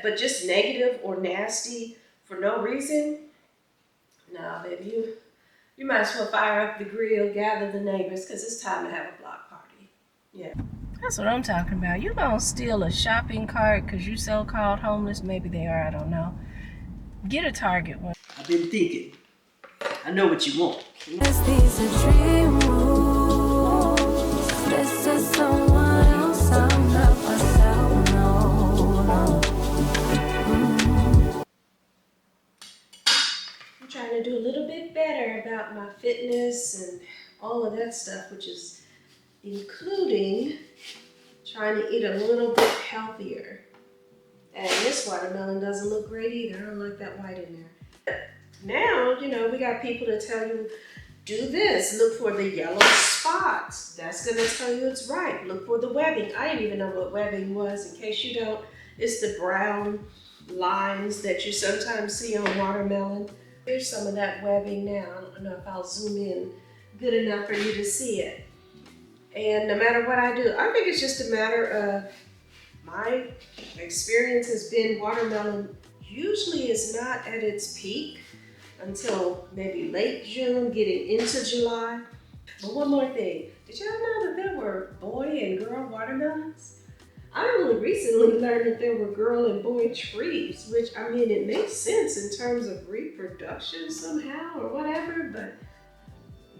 But just negative or nasty for no reason, nah, baby, you might as well fire up the grill, gather the neighbors, because it's time to have a block party. Yeah. That's what I'm talking about. You gonna steal a shopping cart because you so-called homeless? Maybe they are, I don't know. Get a Target one. I've been thinking. I know what you want. These are dream moves. This is someone else. I'm not myself. No. I'm trying to do a little bit better about my fitness and all of that stuff, which is including trying to eat a little bit healthier. And this watermelon doesn't look great either. I don't like that white in there. But now, you know, we got people to tell you, do this, look for the yellow spots. That's gonna tell you it's ripe. Look for the webbing. I didn't even know what webbing was. In case you don't, it's the brown lines that you sometimes see on watermelon. There's some of that webbing now. I don't know if I'll zoom in good enough for you to see it. And no matter what I do, I think it's just a matter of my experience has been watermelon usually is not at its peak until maybe late June, getting into July. But one more thing, did y'all know that there were boy and girl watermelons? I only recently learned that there were girl and boy trees, which, I mean, it makes sense in terms of reproduction somehow or whatever, but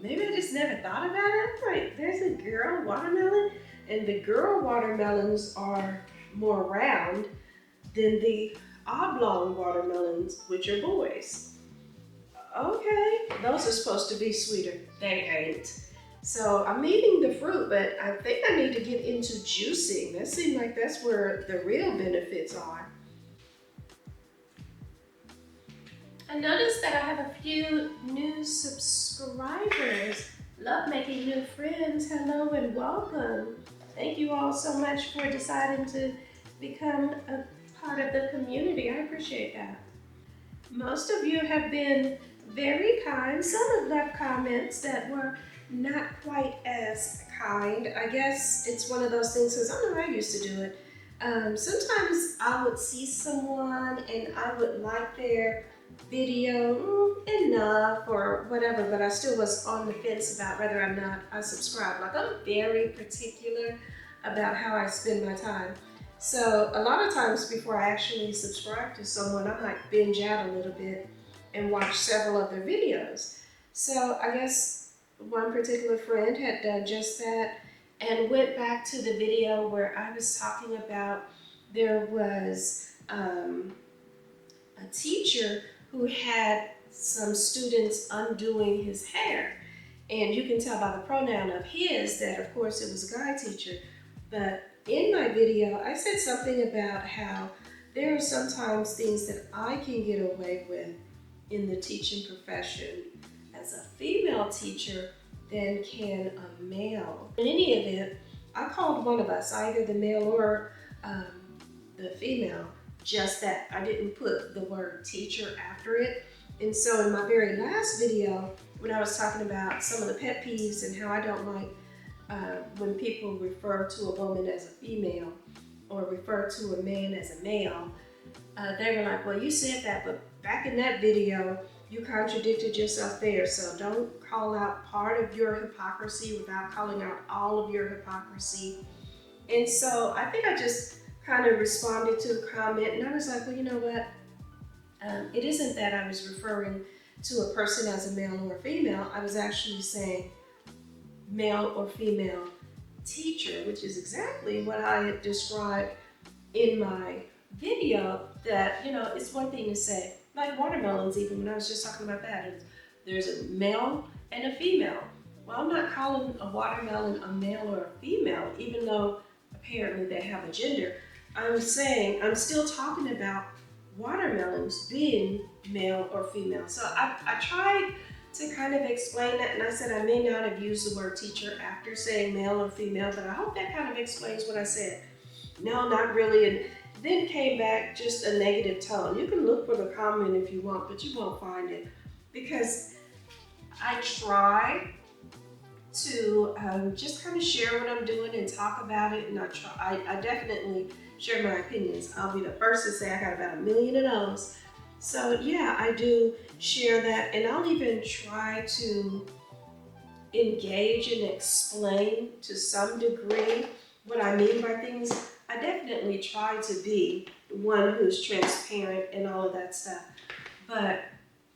maybe I just never thought about it. Like, there's a girl watermelon, and the girl watermelons are more round than the oblong watermelons, which are boys. Okay, those are supposed to be sweeter. They ain't. So I'm eating the fruit, but I think I need to get into juicing. That seems like that's where the real benefits are. I noticed that I have a few new subscribers. Love making new friends. Hello and welcome. Thank you all so much for deciding to become a part of the community. I appreciate that. Most of you have been very kind. Some have left comments that were not quite as kind. I guess it's one of those things, because I know I used to do it. Sometimes I would see someone and I would like their video enough or whatever, but I still was on the fence about whether or not I subscribe. Like, I'm very particular about how I spend my time. So a lot of times before I actually subscribe to someone, I might binge out a little bit and watch several of their videos. So I guess one particular friend had done just that and went back to the video where I was talking about there was a teacher who had some students undoing his hair. And you can tell by the pronoun of his that, of course, it was a guy teacher. But in my video, I said something about how there are sometimes things that I can get away with in the teaching profession as a female teacher than can a male. In any event, I called one of us, either the male or the female, just that. I didn't put the word teacher after it. And so in my very last video, when I was talking about some of the pet peeves and how I don't like when people refer to a woman as a female or refer to a man as a male, they were like, well, you said that, but back in that video, you contradicted yourself there. So don't call out part of your hypocrisy without calling out all of your hypocrisy. And so I think I just kind of responded to the comment, and I was like, well, you know what? It isn't that I was referring to a person as a male or a female. I was actually saying male or female teacher, which is exactly what I had described in my video. That, you know, it's one thing to say, like watermelons, even when I was just talking about that, there's a male and a female. Well, I'm not calling a watermelon a male or a female, even though apparently they have a gender. I'm saying, I'm still talking about watermelons being male or female. So I tried to kind of explain that, and I said I may not have used the word teacher after saying male or female, but I hope that kind of explains what I said. No, not really. And then came back just a negative tone. You can look for the comment if you want, but you won't find it, because I try to just kind of share what I'm doing and talk about it, and I definitely share my opinions. I'll be the first to say I got about 1 million of those. So yeah, I do share that, and I'll even try to engage and explain to some degree what I mean by things. I definitely try to be one who's transparent and all of that stuff. But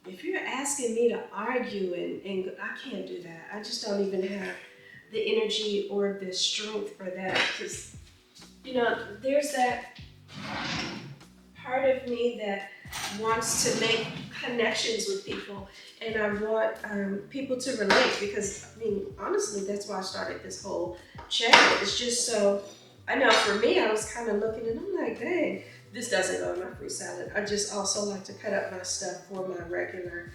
if you're asking me to argue and I can't do that. I just don't even have the energy or the strength for that. Because, you know, there's that part of me that wants to make connections with people, and I want people to relate, because I mean, honestly, that's why I started this whole channel. It's just so, I know for me, I was kind of looking and I'm like, dang, this doesn't go in my fruit salad. I just also like to cut up my stuff for my regular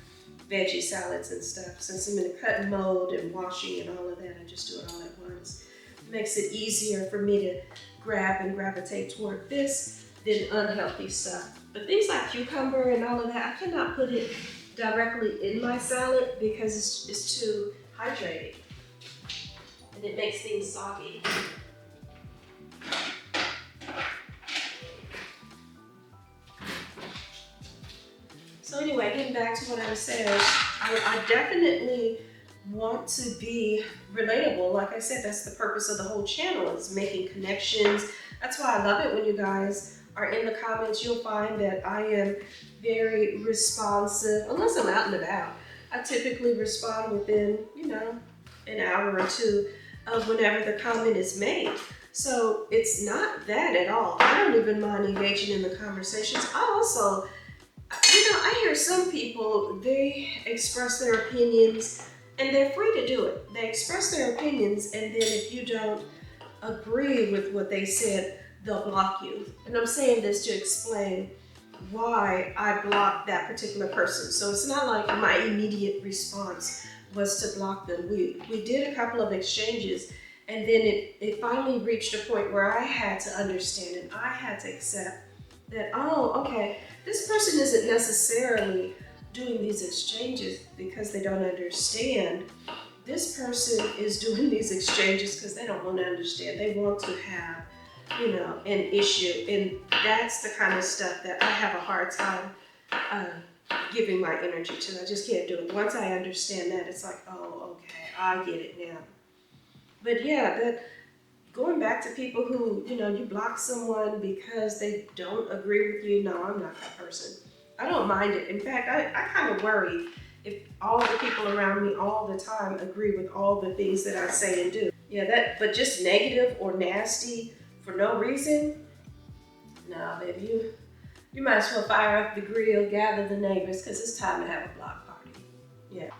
veggie salads and stuff. Since I'm in a cutting mode and washing and all of that, I just do it all at once. It makes it easier for me to grab and gravitate toward this than unhealthy stuff. But things like cucumber and all of that, I cannot put it directly in my salad because it's too hydrated and it makes things soggy. So anyway, getting back to what I was saying, I definitely want to be relatable. Like I said, that's the purpose of the whole channel, is making connections. That's why I love it when you guys are in the comments. You'll find that I am very responsive, unless I'm out and about. I typically respond within, you know, an hour or two of whenever the comment is made. So it's not that at all. I don't even mind engaging in the conversations. I also, you know, I hear some people, they express their opinions and they're free to do it. They express their opinions, and then if you don't agree with what they said, they'll block you. And I'm saying this to explain why I blocked that particular person. So it's not like my immediate response was to block them. We did a couple of exchanges, and then it finally reached a point where I had to understand and I had to accept that, oh, okay, this person isn't necessarily doing these exchanges because they don't understand. This person is doing these exchanges because they don't want to understand. They want to have, you know, an issue. And that's the kind of stuff that I have a hard time giving my energy to. I just can't do it. Once I understand that, it's like, oh, okay, I get it now. But yeah, that going back to people who, you know, you block someone because they don't agree with you. No, I'm not that person. I don't mind it. In fact, I kind of worry if all the people around me all the time agree with all the things that I say and do. Yeah, but just negative or nasty for no reason, no, baby, you might as well fire up the grill, gather the neighbors, because it's time to have a block party. Yeah.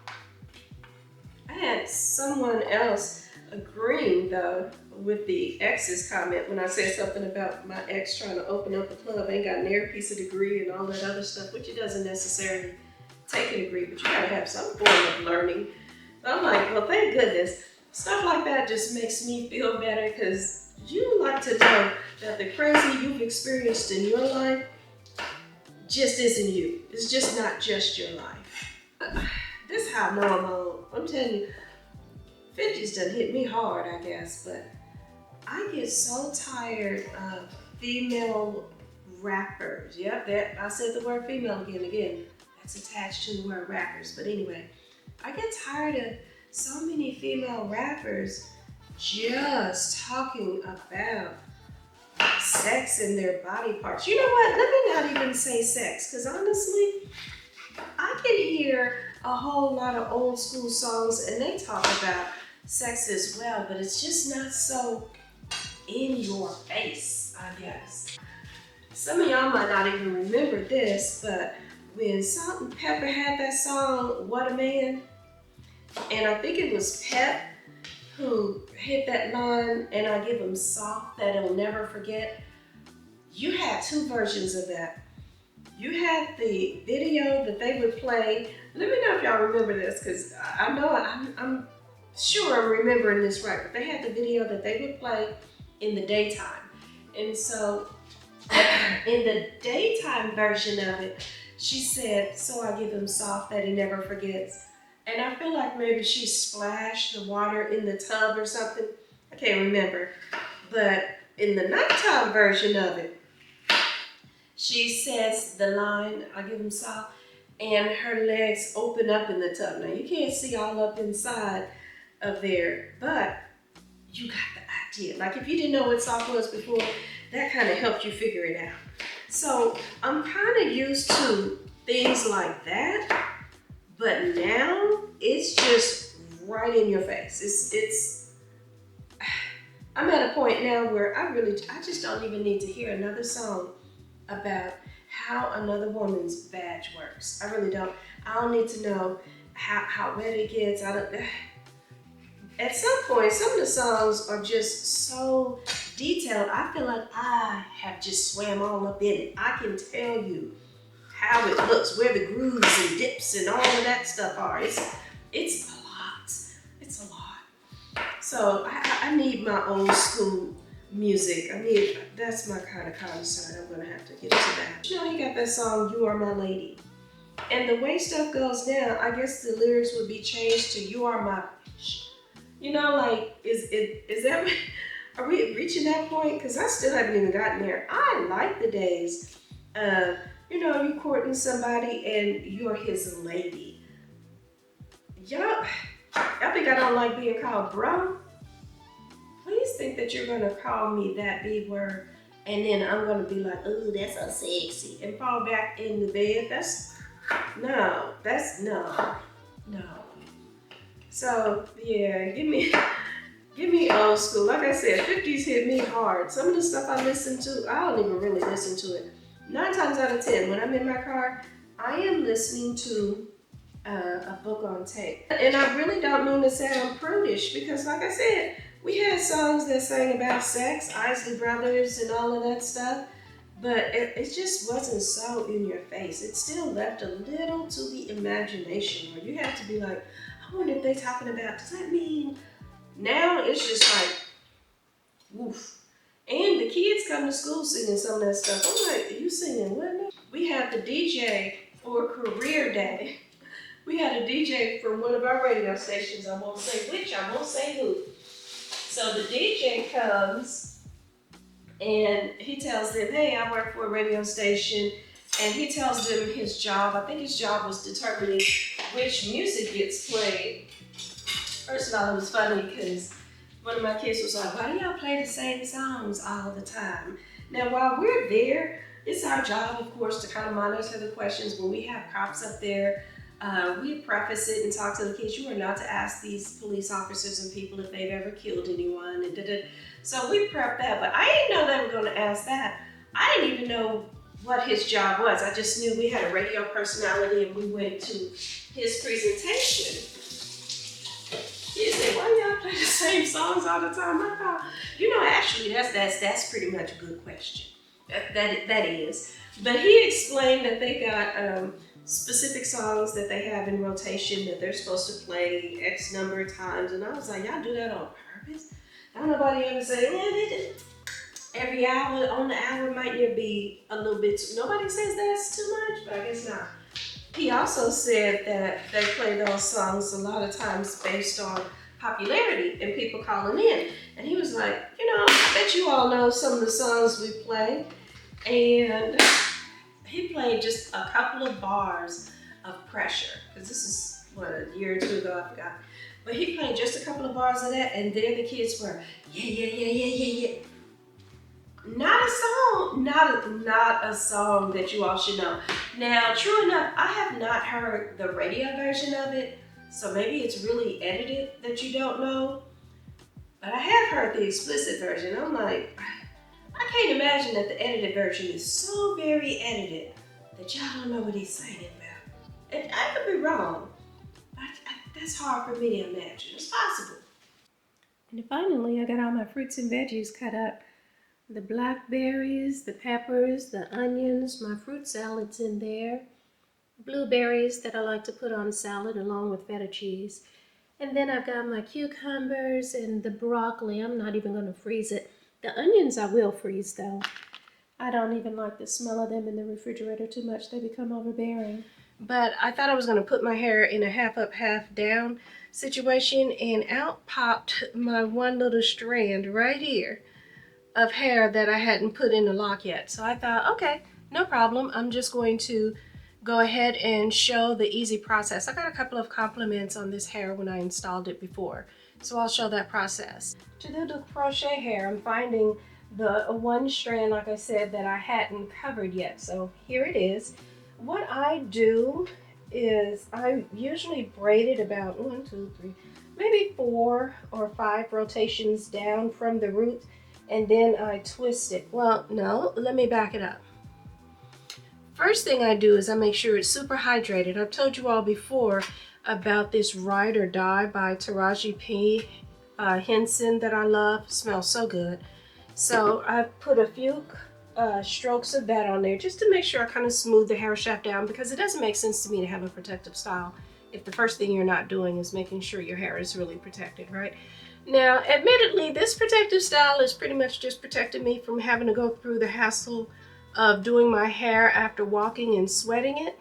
I had someone else agreeing, though, with the ex's comment when I said something about my ex trying to open up a club, ain't got near a piece of degree and all that other stuff, which it doesn't necessarily take a degree, but you gotta have some form of learning. So I'm like, well, thank goodness. Stuff like that just makes me feel better, because you like to know that the crazy you've experienced in your life just isn't you. It's just not just your life. This is how I know I'm old. I'm telling you, 50's done hit me hard, I guess, but I get so tired of female rappers. Yep, I said the word female again. That's attached to the word rappers. But anyway, I get tired of so many female rappers just talking about sex and their body parts. You know what? Let me not even say sex, because honestly, I can hear a whole lot of old school songs and they talk about sex as well, but it's just not so in your face, I guess. Some of y'all might not even remember this, but when Salt and Pepper had that song, What a Man, and I think it was Pep who hit that line, and I give him soft that he'll never forget. You had two versions of that. You had the video that they would play. Let me know if y'all remember this, because I know I'm sure I'm remembering this right, but they had the video that they would play in the daytime. And so in the daytime version of it, she said, so I give him soft that he never forgets. And I feel like maybe she splashed the water in the tub or something. I can't remember. But in the nighttime version of it, she says the line, I give them salt, and her legs open up in the tub. Now, you can't see all up inside of there, but you got the idea. Like, if you didn't know what salt was before, that kind of helped you figure it out. So I'm kind of used to things like that, but now it's just right in your face. I'm at a point now where I just don't even need to hear another song about how another woman's badge works. I really don't. I don't need to know how wet it gets. At some point, some of the songs are just so detailed. I feel like I have just swam all up in it. I can tell you how it looks, where the grooves and dips and all of that stuff are. It's a lot. It's a lot. So I need my old school music. That's my kind of concert. I'm gonna have to get into that. You know, he got that song, You Are My Lady. And the way stuff goes now, I guess the lyrics would be changed to You Are My Bitch. You know, like, is that, are we reaching that point? Because I still haven't even gotten there. I like the days of, you know, you courting somebody and you're his lady. Y'all think I don't like being called bro? Please think that you're gonna call me that B word and then I'm gonna be like, ooh, that's so sexy, and fall back in the bed. No. So yeah, give me old school. Like I said, 50s hit me hard. Some of the stuff I listen to, I don't even really listen to it. 9 times out of 10, when I'm in my car, I am listening to a book on tape. And I really don't mean to sound prudish, because like I said, we had songs that sang about sex, Isley Brothers and all of that stuff, but it just wasn't so in your face. It still left a little to the imagination, where you have to be like, I wonder if they're talking about, does that mean? Now it's just like, woof. And the kids come to school singing some of that stuff. I'm like, are you singing what now? We have the DJ for career day. We had a DJ from one of our radio stations. I won't say which, I won't say who. So the DJ comes and he tells them, hey, I work for a radio station. And he tells them his job. I think his job was determining which music gets played. First of all, it was funny because one of my kids was like, why do y'all play the same songs all the time? Now, while we're there, it's our job, of course, to kind of monitor the questions. When we have cops up there, we preface it and talk to the kids. You are not to ask these police officers and people if they've ever killed anyone. And So we prep that, but I didn't know they were going to ask that. I didn't even know what his job was. I just knew we had a radio personality and we went to his presentation. He said, why y'all play the same songs all the time? I thought, you know, actually that's pretty much a good question. That is. But he explained that they got specific songs that they have in rotation that they're supposed to play X number of times. And I was like, y'all do that on purpose? Don't nobody ever say, every hour on the hour might be a little bit nobody says that's too much, but I guess not. He also said that they play those songs a lot of times based on popularity and people calling in. And he was like, you know, I bet you all know some of the songs we play. And he played just a couple of bars of Pressure, because this is, what, a year or two ago, I forgot. But he played just a couple of bars of that, and there the kids were, yeah. Not a song that you all should know. Now, true enough, I have not heard the radio version of it, so maybe it's really edited that you don't know. But I have heard the explicit version. I'm like, I can't imagine that the edited version is so very edited that y'all don't know what he's saying about. And I could be wrong. That's hard for me to imagine. It's possible. And finally, I got all my fruits and veggies cut up. The blackberries, the peppers, the onions, my fruit salad's in there. Blueberries that I like to put on salad along with feta cheese. And then I've got my cucumbers and the broccoli. I'm not even going to freeze it. The onions I will freeze though. I don't even like the smell of them in the refrigerator too much. They become overbearing. But I thought I was going to put my hair in a half up, half down situation, and out popped my one little strand right here. of hair that I hadn't put in the lock yet. So I thought, okay, no problem. I'm just going to go ahead and show the easy process. I got a couple of compliments on this hair when I installed it before, so I'll show that process. To do the crochet hair, I'm finding the one strand, like I said, that I hadn't covered yet. So here it is. What I do is I usually braid it about 1, 2, 3, maybe 4 or 5 rotations down from the root, and then I twist it. Well, no, let me back it up. First thing I do is I make sure it's super hydrated. I've told you all before about this Ride or Die by Taraji P. Henson that I love. It smells so good. So I put a few strokes of that on there just to make sure I kind of smooth the hair shaft down, because it doesn't make sense to me to have a protective style if the first thing you're not doing is making sure your hair is really protected, right? Now, admittedly, this protective style is pretty much just protecting me from having to go through the hassle of doing my hair after walking and sweating it.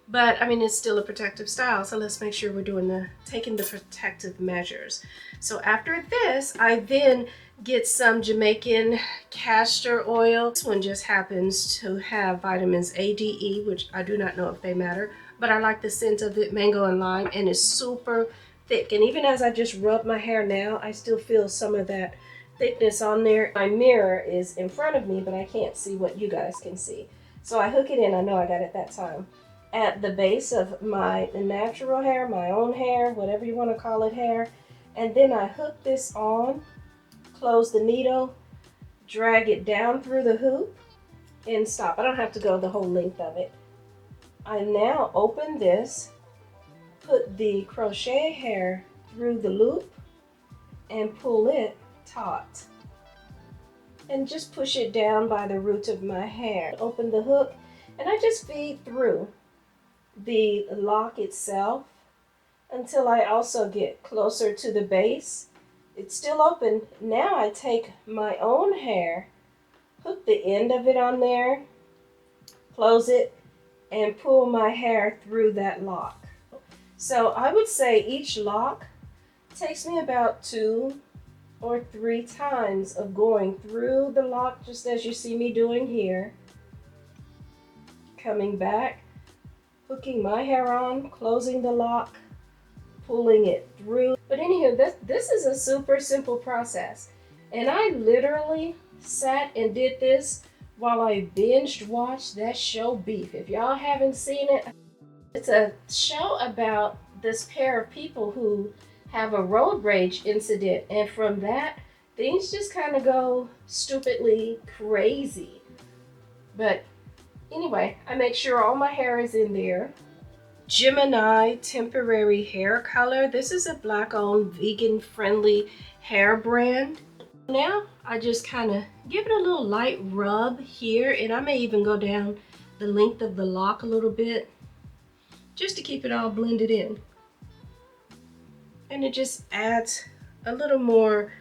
But I mean, it's still a protective style, so let's make sure we're taking the protective measures. So after this, I then get some Jamaican castor oil. This one just happens to have vitamins A, D, E, which I do not know if they matter, but I like the scent of it, mango and lime, and it's super thick. And even as I just rub my hair now, I still feel some of that thickness on there. My mirror is in front of me, but I can't see what you guys can see. So I hook it in, I know I got it that time, at the base of my natural hair, my own hair, whatever you want to call it, hair. And then I hook this on, close the needle, drag it down through the hoop, and stop. I don't have to go the whole length of it. I now open this, put the crochet hair through the loop, and pull it taut. And just push it down by the root of my hair. Open the hook, and I just feed through the lock itself until I also get closer to the base. It's still open. Now I take my own hair, hook the end of it on there, close it, and pull my hair through that lock. So I would say each lock takes me about 2 or 3 times of going through the lock, just as you see me doing here. Coming back, hooking my hair on, closing the lock, pulling it through. But anywho, this is a super simple process. And I literally sat and did this while I binged watched that show Beef. If y'all haven't seen it, it's a show about this pair of people who have a road rage incident, and from that, things just kind of go stupidly crazy. But anyway, I make sure all my hair is in there. Gemini Temporary Hair Color. This is a Black-owned, vegan-friendly hair brand. Now, I just kind of give it a little light rub here, and I may even go down the length of the lock a little bit, just to keep it all blended in. And it just adds a little more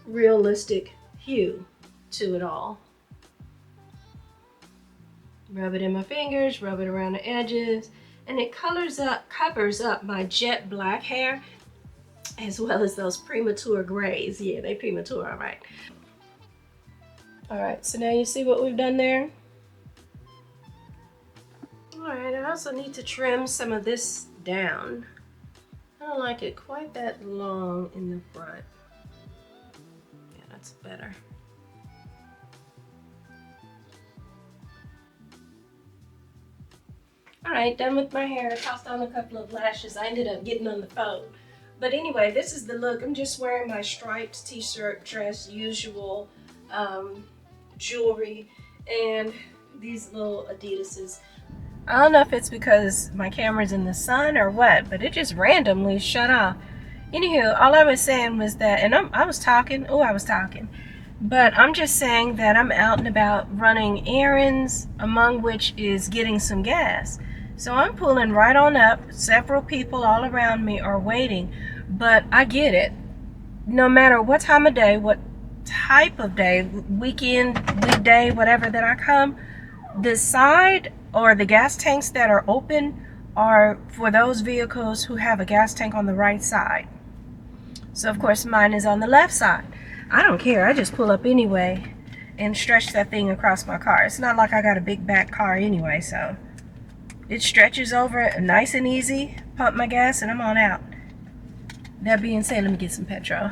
realistic hue to it all. Rub it in my fingers, rub it around the edges, and it covers up my jet black hair, as well as those premature grays. Yeah, they premature, all right. All right, so now you see what we've done there? All right, I also need to trim some of this down. I don't like it quite that long in the front. Yeah, that's better. All right, done with my hair. I tossed on a couple of lashes. I ended up getting on the phone. But anyway, this is the look. I'm just wearing my striped t-shirt, dress, usual jewelry, and these little Adidas's. I don't know if it's because my camera's in the sun or what, but it just randomly shut off. Anywho, all I was saying was that, and I was talking, but I'm just saying that I'm out and about running errands, among which is getting some gas. So I'm pulling right on up. Several people all around me are waiting, but I get it. No matter what time of day, what type of day, weekend, weekday, whatever that I come, the side or the gas tanks that are open are for those vehicles who have a gas tank on the right side. So of course mine is on the left side. I don't care, I just pull up anyway. and stretch that thing across my car. It's not like I got a big back car anyway, so it stretches over nice and easy. Pump my gas and I'm on out. That being said, let me get some petrol.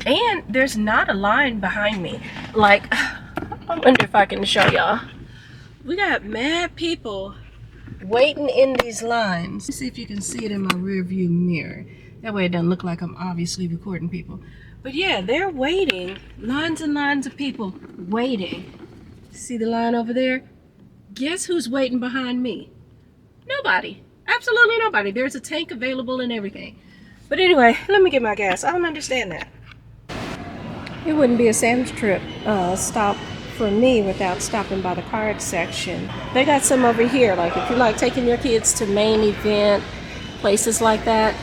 And there's not a line behind me. Like, I wonder if I can show y'all. We got mad people waiting in these lines. Let's see if you can see it in my rear view mirror. That way it doesn't look like I'm obviously recording people. But yeah, they're waiting. Lines and lines of people waiting. See the line over there? Guess who's waiting behind me? Nobody. Absolutely nobody. There's a tank available and everything. But anyway, let me get my gas. I don't understand that. It wouldn't be a Sam's trip stop for me without stopping by the card section. They got some over here. Like if you like taking your kids to main event, places like that,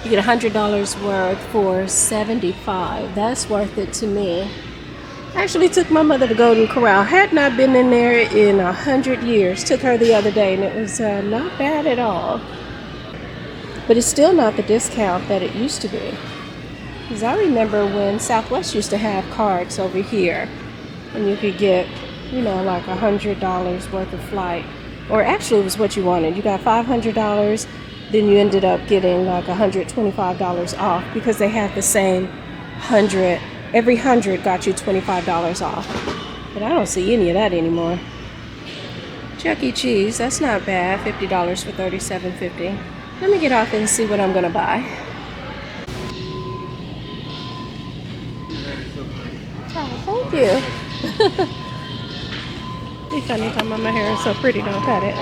you get $100 worth for $75. That's worth it to me. I actually took my mother to Golden Corral. Had not been in there in 100 years. Took her the other day and it was not bad at all. But it's still not the discount that it used to be. Because I remember when Southwest used to have cards over here and you could get, you know, like $100 worth of flight. Or actually it was what you wanted. You got $500, then you ended up getting like $125 off because they had the same 100. Every 100 got you $25 off. But I don't see any of that anymore. Chuck E. Cheese, that's not bad. $50 for $37.50. Let me get off and see what I'm gonna buy. Oh, thank you. Be funny talking about my hair is so pretty, don't cut it.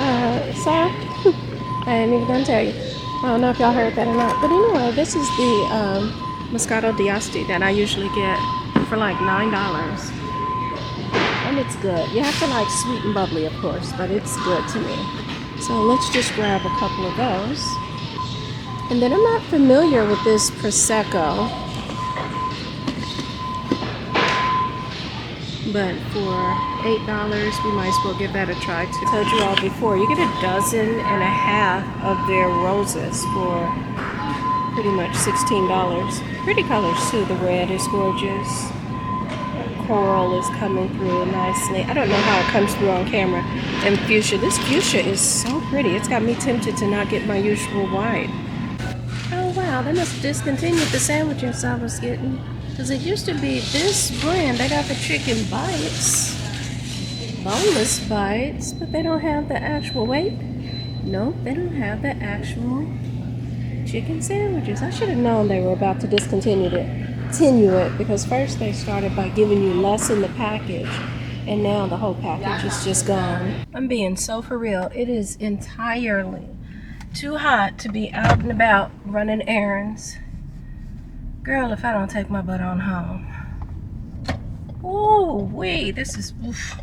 Sir? I ain't even gonna tell you. I don't know if y'all heard that or not. But anyway, this is the Moscato d'Asti that I usually get for like $9. And it's good. You have to like sweet and bubbly, of course, but it's good to me. So let's just grab a couple of those. And then I'm not familiar with this Prosecco. But for $8, we might as well give that a try too. I told you all before, you get a dozen and a half of their roses for pretty much $16. Pretty colors too. The red is gorgeous. Coral is coming through nicely. I don't know how it comes through on camera. And fuchsia. This fuchsia is so pretty. It's got me tempted to not get my usual white. Oh wow, they must have discontinued the sandwiches I was getting. Because it used to be this brand. They got the chicken bites. Boneless bites. But they don't have the actual, wait. Nope, they don't have the actual chicken sandwiches. I should have known they were about to discontinue it. Because first they started by giving you less in the package. And now the whole package is just gone. I'm being so for real. It is entirely too hot to be out and about running errands. Girl, if I don't take my butt on home. Ooh, wee, this is, oof.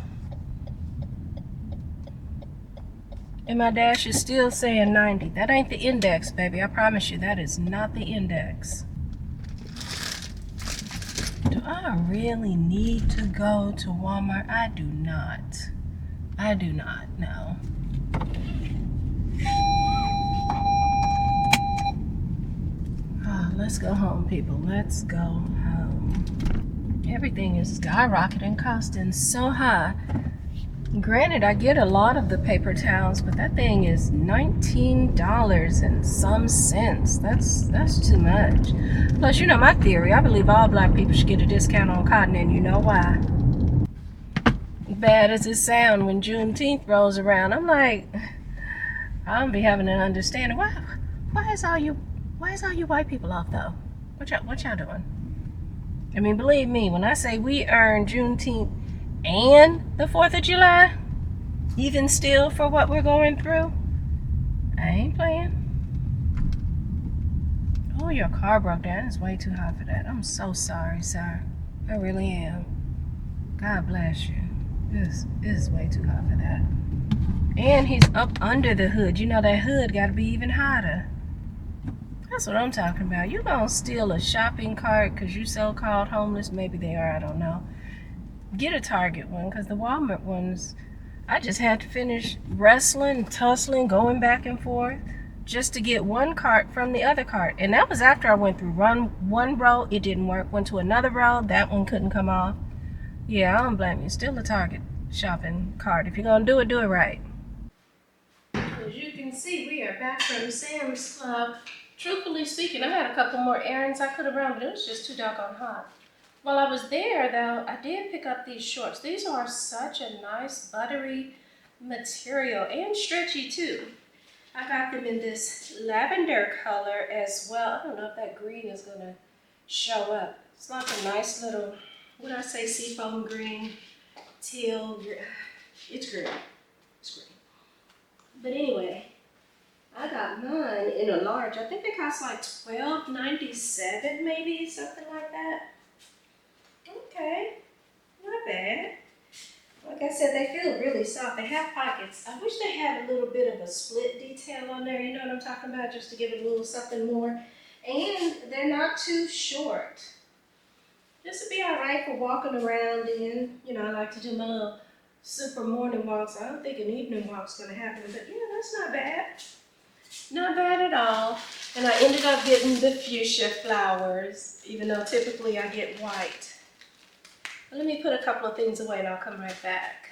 And my dash is still saying 90. That ain't the index, baby. I promise you, that is not the index. Do I really need to go to Walmart? I do not. I do not, no. Let's go home, people. Let's go home. Everything is skyrocketing, costing so high. Granted, I get a lot of the paper towels, but that thing is $19 and some cents. That's too much. Plus, you know my theory. I believe all black people should get a discount on cotton, and you know why. Bad as it sounds when Juneteenth rolls around, I'm like, I'll be having an understanding. Why is all you white people off though? What y'all doing? I mean, believe me, when I say we earn Juneteenth and the 4th of July, even still for what we're going through, I ain't playing. Oh, your car broke down. It's way too hot for that. I'm so sorry, sir. I really am. God bless you. This is way too hot for that. And he's up under the hood. You know that hood got to be even hotter. That's what I'm talking about. You gonna steal a shopping cart because you so-called homeless? Maybe they are, I don't know. Get a Target one, because the Walmart ones, I just had to finish wrestling, tussling, going back and forth. just to get one cart from the other cart. And that was after I went through one row, it didn't work. Went to another row, that one couldn't come off. Yeah, I don't blame you. Still a Target shopping cart. If you're gonna do it right. As you can see, we are back from Sam's Club. Truthfully speaking, I had a couple more errands I could have run, but it was just too doggone hot. While I was there, though, I did pick up these shorts. These are such a nice buttery material and stretchy too. I got them in this lavender color as well. I don't know if that green is gonna show up. It's like a nice little, what did I say, seafoam green, teal, it's green. It's green. But anyway, I got mine in a large. I think they cost like $12.97 maybe, something like that. Okay, not bad. Like I said, they feel really soft. They have pockets. I wish they had a little bit of a split detail on there, you know what I'm talking about, just to give it a little something more. And they're not too short. This would be all right for walking around in. You know, I like to do my little super morning walks. I don't think an evening walk's gonna happen, but yeah, that's not bad. Not bad at all. And I ended up getting the fuchsia flowers, even though typically I get white. Let me put a couple of things away and I'll come right back.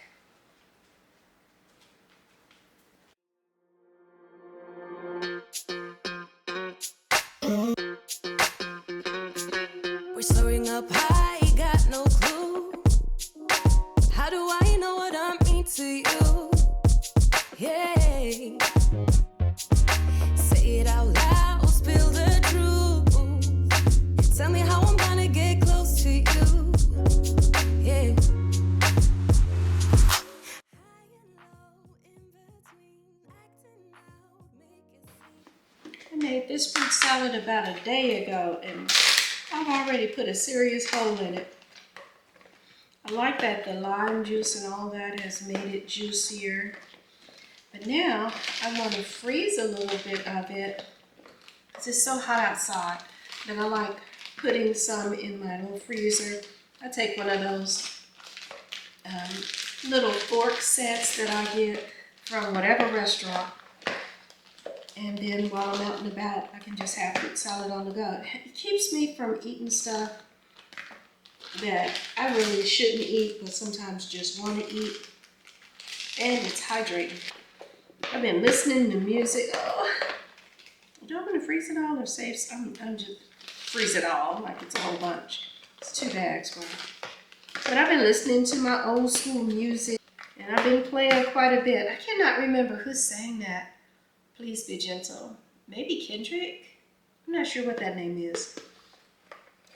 We're slowing up high, got no clue. How do I know what I mean to you? Yeah. Say it out loud, spill the truth. Tell me how I'm gonna get close to you. Yeah. I made this fruit salad about a day ago and I've already put a serious hole in it. I like that the lime juice and all that has made it juicier. But now I want to freeze a little bit of it because it's so hot outside. Then I like putting some in my little freezer. I take one of those little fork sets that I get from whatever restaurant. And then while I'm out and about, I can just have fruit salad on the go. It keeps me from eating stuff that I really shouldn't eat, but sometimes just want to eat. And it's hydrating. I've been listening to music. Oh, do I want to freeze it all or save some? I'm just freeze it all like it's a whole bunch. It's 2 bags worth. But I've been listening to my old school music and I've been playing quite a bit. I cannot remember who sang that. Please Be Gentle. Maybe Kendrick? I'm not sure what that name is.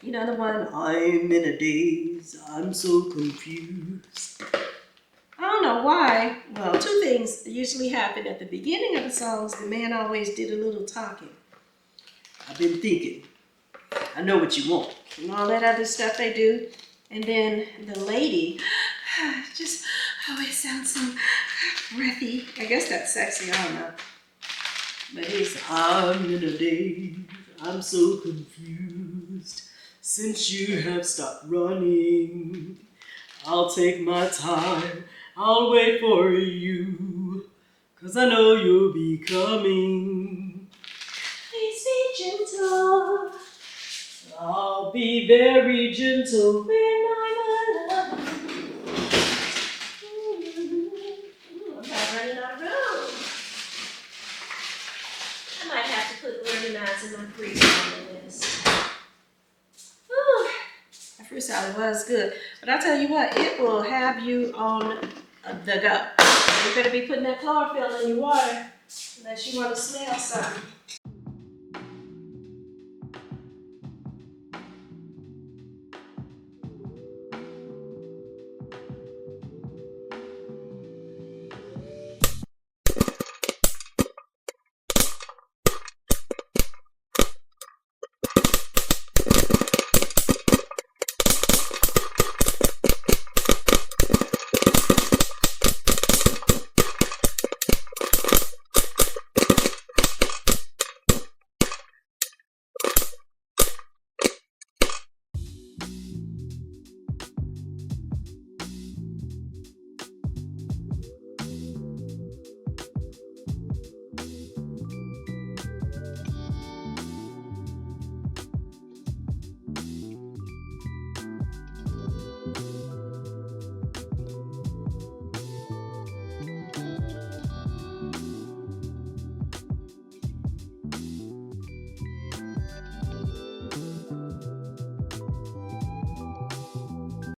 You know the one, I'm in a daze, I'm so confused. I don't know why. Well, 2 things usually happen at the beginning of the songs. The man always did a little talking. I've been thinking. I know what you want. And all that other stuff they do. And then the lady just always sounds so breathy. I guess that's sexy, I don't know. But he's, I'm in a daze, I'm so confused. Since you have stopped running, I'll take my time, I'll wait for you, 'cause I know you'll be coming. Please be gentle, I'll be very gentle when I'm alone. I'm not running out of room. I might have to put organized in my freezer on the list. Whew. That fruit salad was good. But I'll tell you what, it will have you on the go. You better be putting that chlorophyll in your water unless you want to smell something.